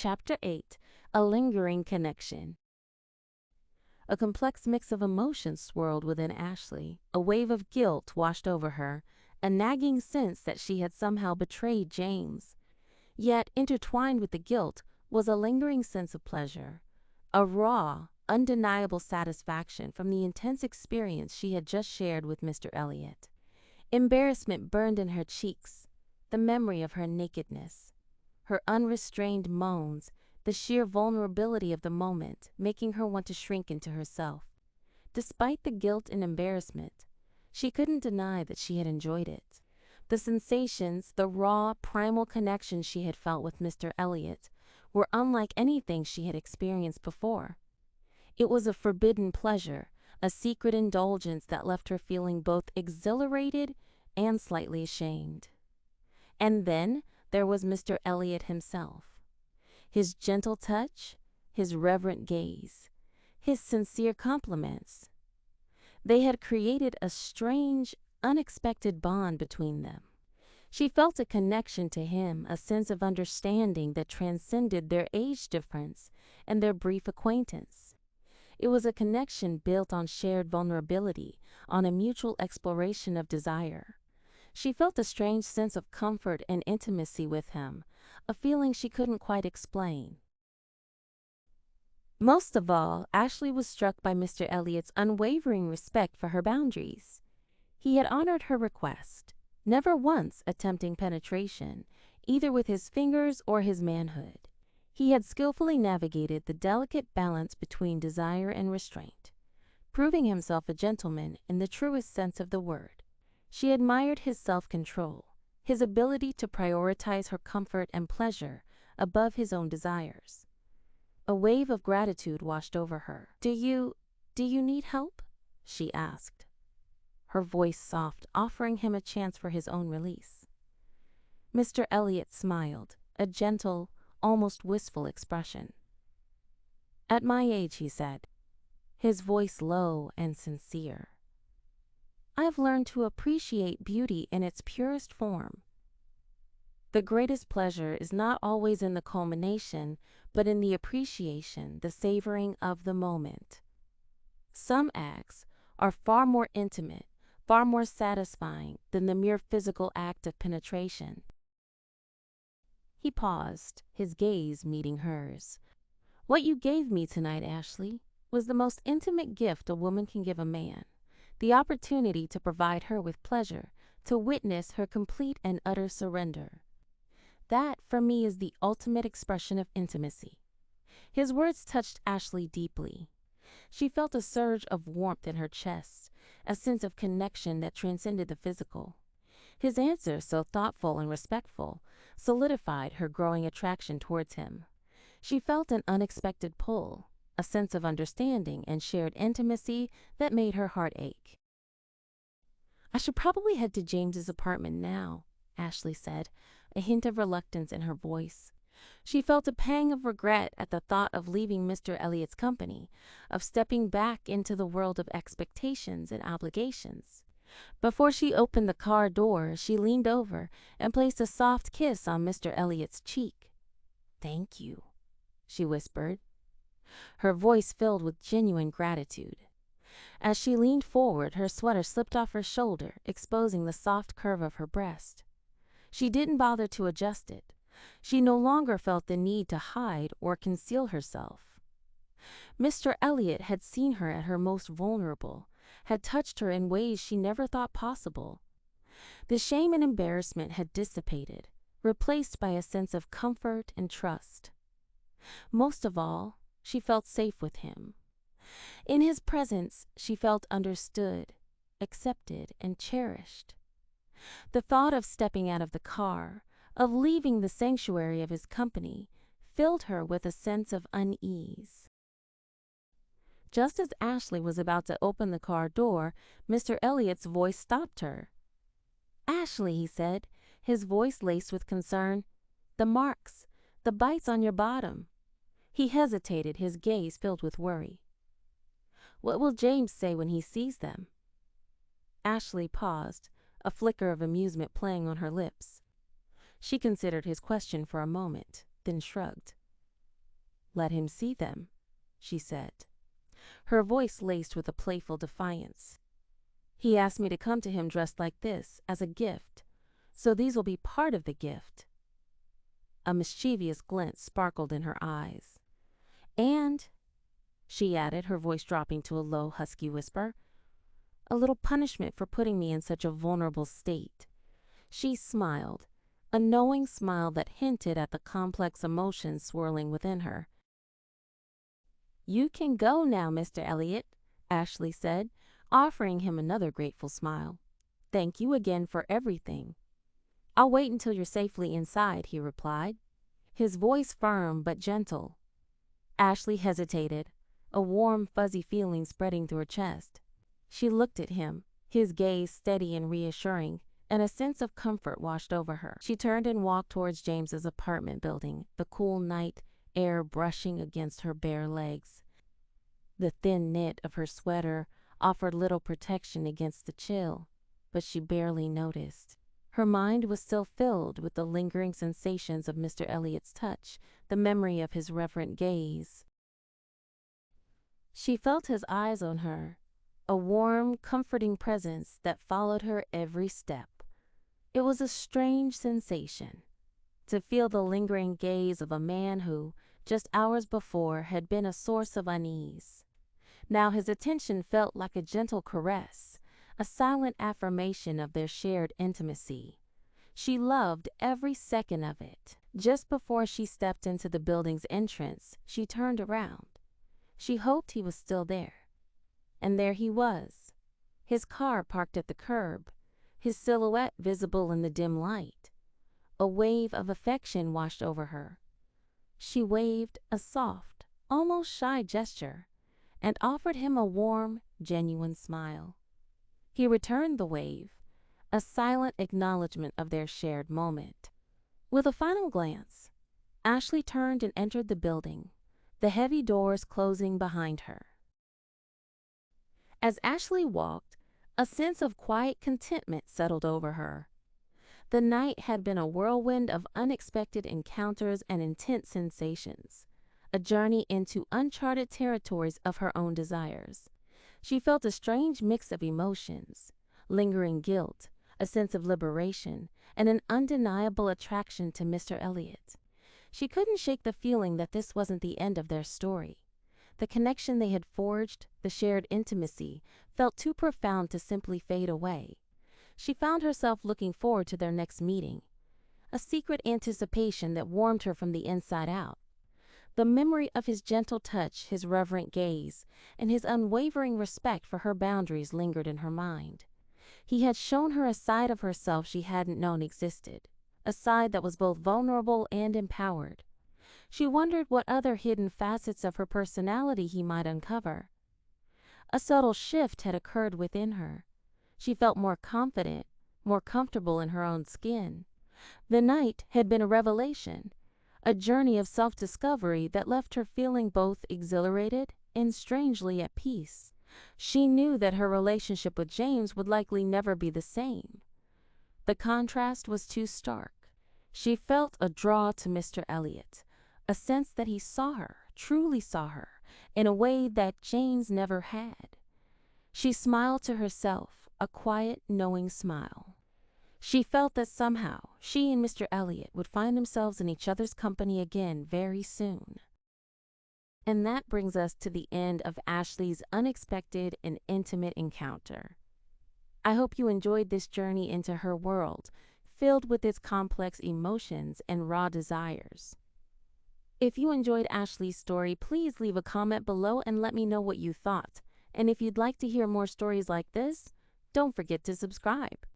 Chapter 8. A Lingering Connection. A complex mix of emotions swirled within Ashley. A wave of guilt washed over her, a nagging sense that she had somehow betrayed James. Yet, intertwined with the guilt, was a lingering sense of pleasure, a raw, undeniable satisfaction from the intense experience she had just shared with Mr. Eliot. Embarrassment burned in her cheeks, the memory of her nakedness, her unrestrained moans, the sheer vulnerability of the moment, making her want to shrink into herself. Despite the guilt and embarrassment, she couldn't deny that she had enjoyed it. The sensations, the raw, primal connection she had felt with Mr. Eliot, were unlike anything she had experienced before. It was a forbidden pleasure, a secret indulgence that left her feeling both exhilarated and slightly ashamed. And then there was Mr. Eliot himself. His gentle touch, his reverent gaze, his sincere compliments. They had created a strange, unexpected bond between them. She felt a connection to him, a sense of understanding that transcended their age difference and their brief acquaintance. It was a connection built on shared vulnerability, on a mutual exploration of desire. She felt a strange sense of comfort and intimacy with him, a feeling she couldn't quite explain. Most of all, Ashley was struck by Mr. Eliot's unwavering respect for her boundaries. He had honored her request, never once attempting penetration, either with his fingers or his manhood. He had skillfully navigated the delicate balance between desire and restraint, proving himself a gentleman in the truest sense of the word. She admired his self-control, his ability to prioritize her comfort and pleasure above his own desires. A wave of gratitude washed over her. Do you need help?" she asked, her voice soft, offering him a chance for his own release. Mr. Eliot smiled, a gentle, almost wistful expression. "At my age," he said, his voice low and sincere, "I've learned to appreciate beauty in its purest form. The greatest pleasure is not always in the culmination, but in the appreciation, the savoring of the moment. Some acts are far more intimate, far more satisfying than the mere physical act of penetration." He paused, his gaze meeting hers. "What you gave me tonight, Ashley, was the most intimate gift a woman can give a man. The opportunity to provide her with pleasure, to witness her complete and utter surrender. That, for me, is the ultimate expression of intimacy." His words touched Ashley deeply. She felt a surge of warmth in her chest, a sense of connection that transcended the physical. His answer, so thoughtful and respectful, solidified her growing attraction towards him. She felt an unexpected pull, a sense of understanding and shared intimacy that made her heart ache. "I should probably head to James's apartment now," Ashley said, a hint of reluctance in her voice. She felt a pang of regret at the thought of leaving Mr. Eliot's company, of stepping back into the world of expectations and obligations. Before she opened the car door, she leaned over and placed a soft kiss on Mr. Eliot's cheek. "Thank you," she whispered, her voice filled with genuine gratitude. As she leaned forward, her sweater slipped off her shoulder, exposing the soft curve of her breast. She didn't bother to adjust it. She no longer felt the need to hide or conceal herself. Mr. Eliot had seen her at her most vulnerable, had touched her in ways she never thought possible. The shame and embarrassment had dissipated, replaced by a sense of comfort and trust. Most of all, she felt safe with him. In his presence, she felt understood, accepted, and cherished. The thought of stepping out of the car, of leaving the sanctuary of his company, filled her with a sense of unease. Just as Ashley was about to open the car door, Mr. Eliot's voice stopped her. "Ashley," he said, his voice laced with concern, "the marks, the bites on your bottom." He hesitated, his gaze filled with worry. "What will James say when he sees them?" Ashley paused, a flicker of amusement playing on her lips. She considered his question for a moment, then shrugged. Let him see them, she said, her voice laced with a playful defiance. He asked me to come to him dressed like this, as a gift, so these will be part of the gift. A mischievous glint sparkled in her eyes. And, she added, her voice dropping to a low, husky whisper, a little punishment for putting me in such a vulnerable state. She smiled, a knowing smile that hinted at the complex emotions swirling within her. You can go now, Mr. Eliot, Ashley said, offering him another grateful smile. Thank you again for everything. I'll wait until you're safely inside, he replied, his voice firm but gentle. Ashley hesitated, a warm, fuzzy feeling spreading through her chest. She looked at him, his gaze steady and reassuring, and a sense of comfort washed over her. She turned and walked towards James's apartment building, the cool night air brushing against her bare legs. The thin knit of her sweater offered little protection against the chill, but she barely noticed. Her mind was still filled with the lingering sensations of Mr. Eliot's touch, the memory of his reverent gaze. She felt his eyes on her, a warm, comforting presence that followed her every step. It was a strange sensation to feel the lingering gaze of a man who, just hours before, had been a source of unease. Now his attention felt like a gentle caress, a silent affirmation of their shared intimacy. She loved every second of it. Just before she stepped into the building's entrance, she turned around. She hoped he was still there. And there he was, his car parked at the curb, his silhouette visible in the dim light. A wave of affection washed over her. She waved a soft, almost shy gesture, and offered him a warm, genuine smile. He returned the wave, a silent acknowledgement of their shared moment. With a final glance, Ashley turned and entered the building, the heavy doors closing behind her. As Ashley walked, a sense of quiet contentment settled over her. The night had been a whirlwind of unexpected encounters and intense sensations, a journey into uncharted territories of her own desires. She felt a strange mix of emotions, lingering guilt, a sense of liberation, and an undeniable attraction to Mr. Eliot. She couldn't shake the feeling that this wasn't the end of their story. The connection they had forged, the shared intimacy, felt too profound to simply fade away. She found herself looking forward to their next meeting, a secret anticipation that warmed her from the inside out. The memory of his gentle touch, his reverent gaze, and his unwavering respect for her boundaries lingered in her mind. He had shown her a side of herself she hadn't known existed, a side that was both vulnerable and empowered. She wondered what other hidden facets of her personality he might uncover. A subtle shift had occurred within her. She felt more confident, more comfortable in her own skin. The night had been a revelation, a journey of self-discovery that left her feeling both exhilarated and strangely at peace. She knew that her relationship with James would likely never be the same. The contrast was too stark. She felt a draw to Mr. Eliot, a sense that he saw her, truly saw her, in a way that James never had. She smiled to herself, a quiet, knowing smile. She felt that somehow she and Mr. Eliot would find themselves in each other's company again very soon. And that brings us to the end of Ashley's unexpected and intimate encounter. I hope you enjoyed this journey into her world, filled with its complex emotions and raw desires. If you enjoyed Ashley's story, please leave a comment below and let me know what you thought. And if you'd like to hear more stories like this, don't forget to subscribe.